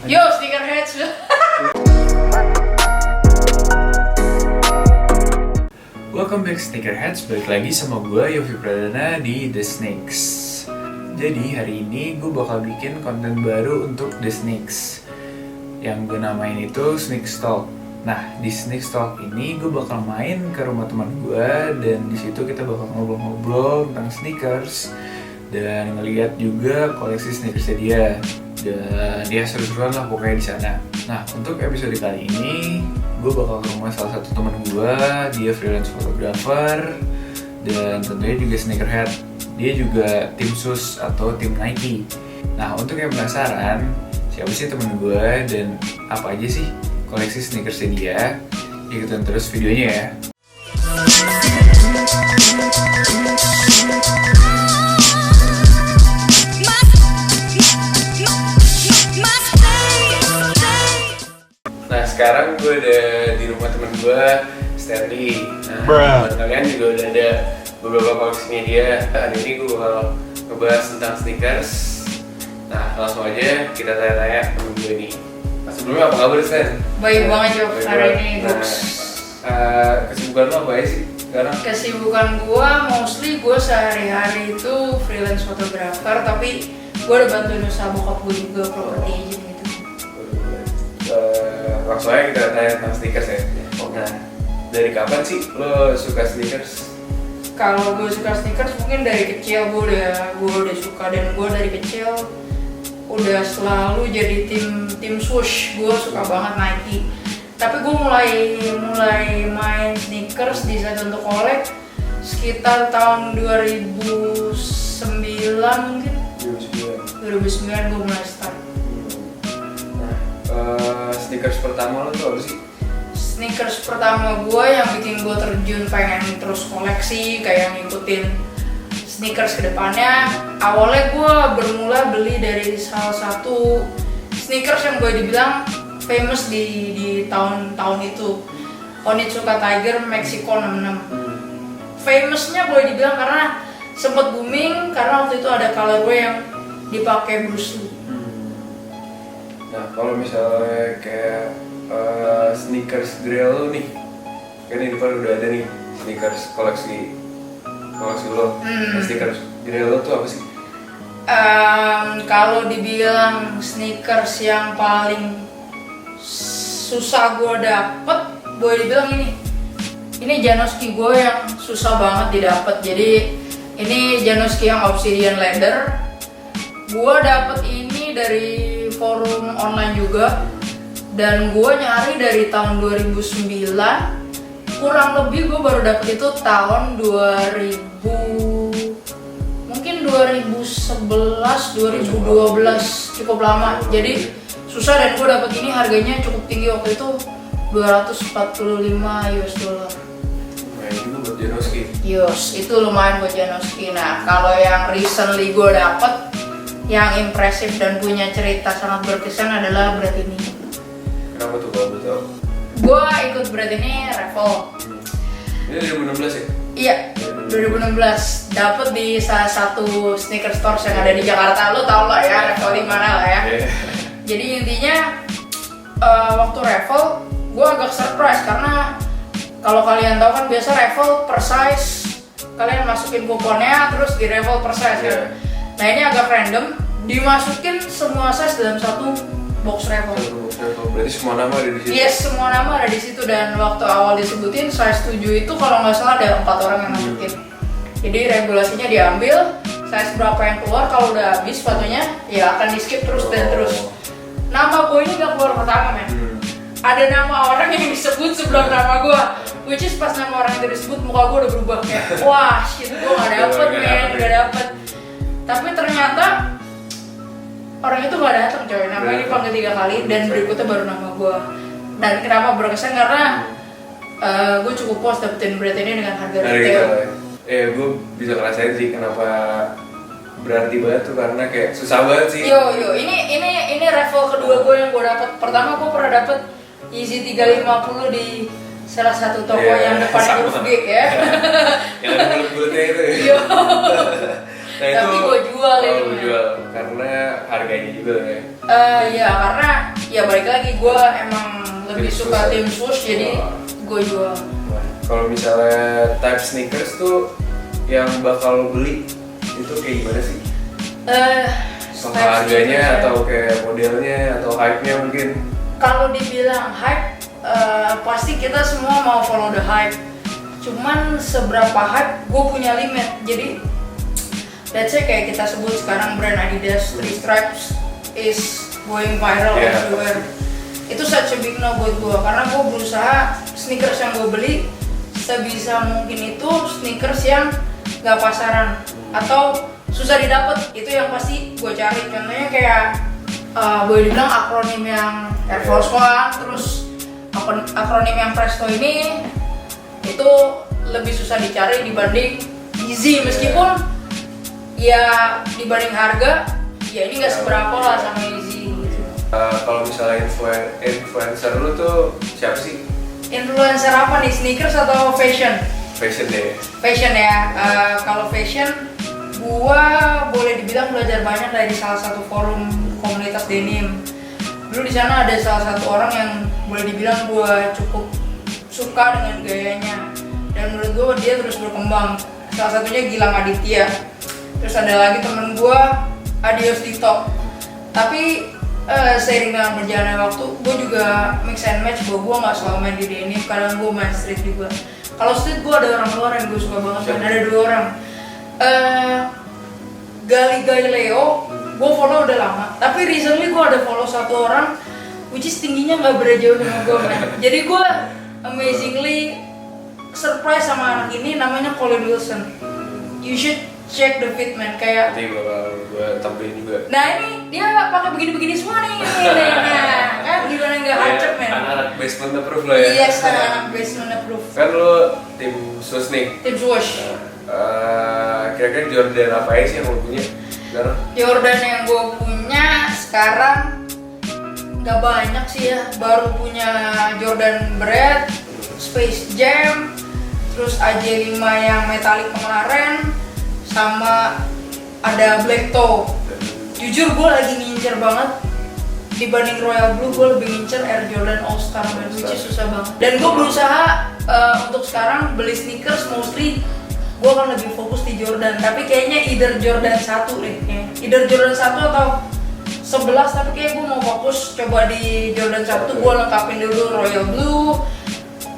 Yo, sneakerheads. Welcome back Sneakerheads, balik lagi sama gue Yofi Pradana di The Snakes. Jadi hari ini gue bakal bikin konten baru untuk The Snakes yang gue namain itu Sneak Talk. Nah di Sneak Talk ini gue bakal main ke rumah teman gue dan di situ kita bakal ngobrol-ngobrol tentang sneakers dan ngeliat juga koleksi sneakersnya dia. Dan dia seru-seruan lah pokoknya di sana. Nah untuk episode kali ini gue bakal ke rumah salah satu teman gue, dia freelance photographer dan tentunya juga sneakerhead. Dia juga tim sus atau tim Nike. Nah untuk yang penasaran siapa sih temen gue dan apa aja sih koleksi sneakersnya dia, ikutin terus videonya ya. Nah sekarang gue udah di rumah temen gue, Stanley. Nah teman kalian juga udah ada beberapa koleksinya dia. Hari ini gue bakal ngebahas tentang sneakers. Nah langsung aja kita tanya-tanya temen gue nih. Nah sebelumnya apa kabar Stan? Baik banget Jo, hari ini Nah, kesibukan lo apa aja sih sekarang? Kesibukan gua mostly gua sehari-hari itu freelance photographer, tapi gua udah bantuin usaha bokap gua juga property agent gitu. Langsung aja kita tanya tentang sneakers ya. Nah, dari kapan sih lo suka sneakers? Kalau gue suka sneakers mungkin dari kecil gue udah suka, dan gue dari kecil udah selalu jadi tim swoosh. Gue suka banget Nike. Tapi gue mulai main sneakers di saat untuk kolek sekitar tahun 2009 mungkin. 2009 gue mulai start. Sneakers pertama lo tuh apa sih? Sneakers pertama gue yang bikin gue terjun pengen terus koleksi, kayak ngikutin sneakers ke depannya. Awalnya gue bermula beli dari salah satu sneakers yang boleh dibilang famous di tahun-tahun itu, Onitsuka Tiger Mexico 66. Famousnya boleh dibilang karena sempat booming karena waktu itu ada colorway yang dipakai Bruce Lee. Nah kalau misalnya kayak sneakers grill lo nih, kan di depan udah ada nih sneakers koleksi lo. Sneakers grill lo tuh apa sih? Kalau dibilang sneakers yang paling susah gue dapet, boleh dibilang ini Janoski gue yang susah banget didapet. Jadi ini Janoski yang Obsidian Leather. Gue dapet ini dari forum online juga, dan gue nyari dari tahun 2009. Kurang lebih gue baru dapet itu tahun 2000, mungkin 2011, 2012, cukup lama. Jadi susah, dan gue dapet ini harganya cukup tinggi waktu itu, $245. Nah itu buat Janoski. Yes, itu lumayan buat Janoski. Nah kalau yang recently gue dapet yang impresif dan punya cerita sangat berkesan adalah brand ini. Kenapa tuh kalau betul? Gue ikut brand ini Revel. Ini 2016 ya? Iya, 2016. Dapet di salah satu sneaker store yang ada di Jakarta. Lo tau lah ya Revel di mana lah ya. Jadi intinya waktu Revel gue agak surprise karena kalau kalian tahu kan biasa Revel per size, kalian masukin kuponnya terus di Revel per size kan. Nah ini agak random, dimasukin semua size dalam satu box Revel. Berarti semua nama ada di situ? Yes, semua nama ada di situ, dan waktu awal disebutin size 7 itu kalau nggak salah ada 4 orang yang masukin. Jadi regulasinya diambil, size berapa yang keluar, kalau udah habis sepatunya ya akan di skip terus dan terus. Nama gue ini nggak keluar pertama men. Ada nama orang yang disebut sebelum nama gue, which is pas nama orang yang disebut muka gue udah berubah kayak wah shit, gue nggak dapet men, nggak dapet. Tapi ternyata orang itu nggak datang coy, namanya dipanggil 3 kali dan berikutnya baru nama gue. Dan kenapa berkesan karena gue cukup puas dapetin brand ini dengan harga retail. Gue bisa ngerasain sih kenapa berarti banget tuh, karena kayak susah banget sih. Ini Revel kedua gue yang gue dapet. Pertama gue pernah dapet Yeezy 350 di salah satu toko yang depannya huruf G ya. Yang ada bulat-bulatnya itu ya. Nah, tapi gue jual itu ini. lu jual karena harganya juga ya. Ya karena ya balik lagi gue emang lebih Tim suka swoosh. tim swoosh jadi gue jual. Nah, kalau misalnya type sneakers tuh yang bakal lo beli itu kayak gimana sih? Soal Type harganya sneakers, atau kayak modelnya atau hype-nya mungkin? kalau dibilang hype, pasti kita semua mau follow the hype. Cuman seberapa hype, gue punya limit. Jadi, let's say kayak kita sebut sekarang brand Adidas Three Stripes is going viral everywhere. Itu such a big no buat gue, karena gue berusaha sneakers yang gue beli sebisa mungkin itu sneakers yang gak pasaran atau susah didapat. Itu yang pasti gue cari. Contohnya kayak boleh dibilang akronim yang Air Force One, terus akronim yang Presto ini itu lebih susah dicari dibanding Yeezy, meskipun ya dibanding harga ya ini nggak seberapa lah sama Yeezy gitu. Kalau misalnya influencer lu tuh siapa sih? Influencer apa nih, sneakers atau fashion? Fashion deh. Fashion ya. Kalau fashion gua boleh dibilang belajar banyak dari salah satu forum komunitas denim. Dulu di sana ada salah satu orang yang boleh dibilang gua cukup suka dengan gayanya dan menurut gua dia terus berkembang. Salah satunya Gilang Aditya. Terus ada lagi temen gua Adios Dito. Tapi seiring dengan berjalannya waktu, gue juga mix and match bahwa gue nggak selalu main di denim, kadang gue main street juga. Kalau street gue ada orang luar yang gue suka banget, dan ada 2 orang. Gali Galileo, gue follow udah lama, tapi recently gue ada follow satu orang, which is tingginya nggak beda jauh sama gue, man. Jadi gue amazingly surprise sama anak ini, namanya Colin Wilson. You should check the fit, man. Kayak Nanti gue tambahin juga. nah ini dia pakai begini-begini semua nih. Nah, kan gimana nggak hacep, men? Anak-anak basement approve lah ya. Yes, anak basement approved. Kan lu tim sus nih. Tim swoosh. Kira-kira Jordan apa aja sih yang lu punya sekarang? Jordan yang gue punya sekarang nggak banyak sih ya. Baru punya Jordan Bread, Space Jam, terus AJ5 yang metalik kemarin, sama ada Black Toe. Jujur gue lagi ngincer banget, dibanding Royal Blue gue lebih ngincer Air Jordan All Star, which is susah banget. Dan gue berusaha untuk sekarang beli sneakers mostly gue akan lebih fokus di Jordan, tapi kayaknya either Jordan 1 deh, either Jordan 1 atau 11, tapi kayak gue mau fokus coba di Jordan 1. Gue lengkapin dulu Royal Blue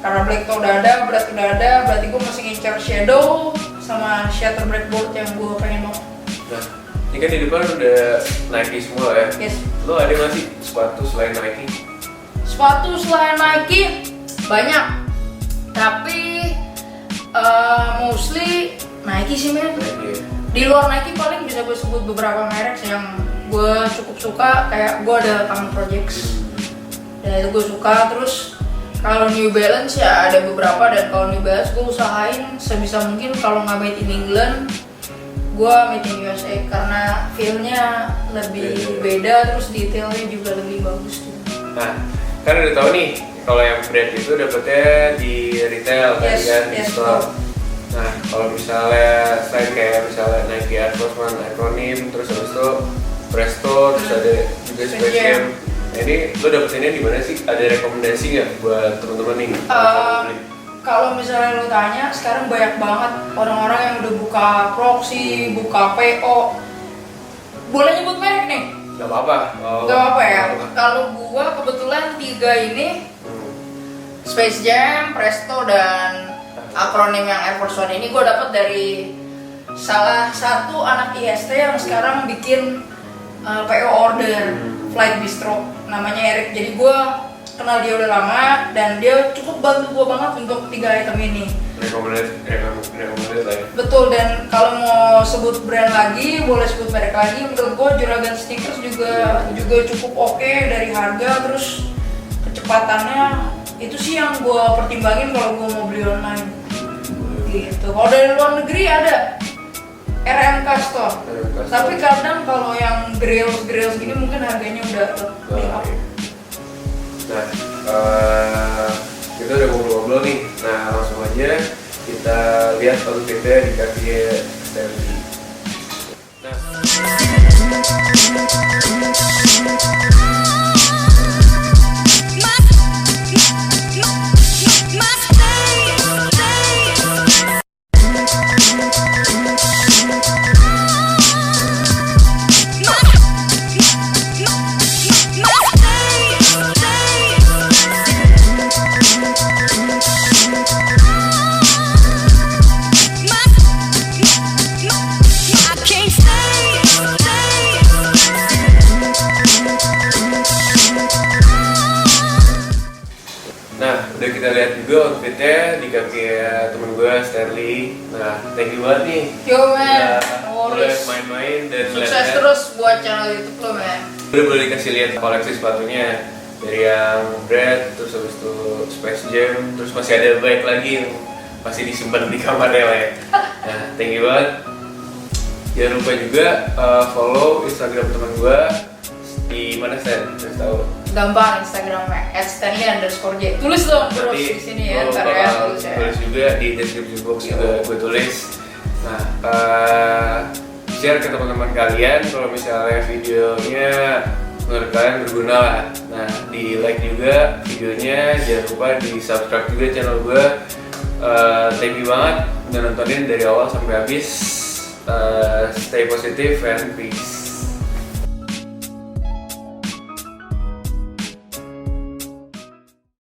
karena Black Toe udah ada, Bread udah ada, berarti gue masih ngincer Shadow sama Shatter Blackboard yang gue pengen banget. Nah, ini kan di depan udah Nike semua ya. Yes. Lo ada nggak sih sepatu selain Nike? Sepatu selain Nike banyak, tapi mostly Nike sih, men. Nike. Di luar Nike paling bisa gue sebut beberapa merek yang gue cukup suka, kayak gue ada Common Projects dan itu gue suka. Terus kalau New Balance ya ada beberapa, dan kalau New Balance gue usahain sebisa mungkin kalau nggak made in England gue made in USA karena feel-nya lebih beda, terus detailnya juga lebih bagus gitu. Nah, kan udah tahu nih kalau yang brand itu dapetnya di retail tadi kan, di store. Nah, kalau misalnya selain kayak misalnya Nike Air Force One akronim, terus habis itu Presto, terus ada juga Space Jam. Nah, ini lo dapetinnya di mana sih? Ada rekomendasi nggak buat teman-teman nih? Kalau misalnya lo tanya, sekarang banyak banget orang-orang yang udah buka proxy, buka PO. Boleh nyebut merek nih? Gak apa-apa. Gak apa-apa ya. Kalau gua kebetulan 3 ini, Space Jam, Presto, dan akronim yang Air Force One ini gue dapet dari salah satu anak IST yang sekarang bikin PO order Flight Bistro, namanya Eric. Jadi gue kenal dia udah lama dan dia cukup bantu gue banget untuk 3 item ini. Recommended lah ya. Betul, dan kalau mau sebut brand lagi, boleh sebut merek lagi. Menurut gue Juragan Sneakers juga cukup oke dari harga, terus kecepatannya itu sih yang gue pertimbangin kalau gue mau beli online. Gitu. Kalau dari luar negeri ada RMK Store. Tapi kadang kalau yang grills gini mungkin harganya udah lebih up. Nah, kita udah ngobrol-ngobrol nih. Nah, langsung aja kita lihat outfitnya di Cartier Stanley. Nah, udah kita lihat juga outfitnya di kaki temen gue, Stanley. Nah, thank you banget nih. Yo man, Udah main-main dan sukses lihat-lihat. terus buat channel YouTube lo man. Udah boleh dikasih lihat koleksi sepatunya dari yang Brad, terus habis itu Space Jam, terus masih ada banyak lagi yang masih disimpan di kamarnya lah ya. Nah, thank you banget. Jangan lupa juga follow Instagram teman gue di mana Stan? Terus tahu. Gampang Instagramnya @stanley_j. Tulis dong terus di sini ya, ntar ya tulis ya. Tulis juga di description box juga gue tulis. Nah, share ke teman-teman kalian kalau misalnya videonya menurut kalian berguna lah. Nah, di like juga videonya, jangan lupa di subscribe juga channel gue. Thank you banget udah nontonin dari awal sampai habis. Stay positive and peace.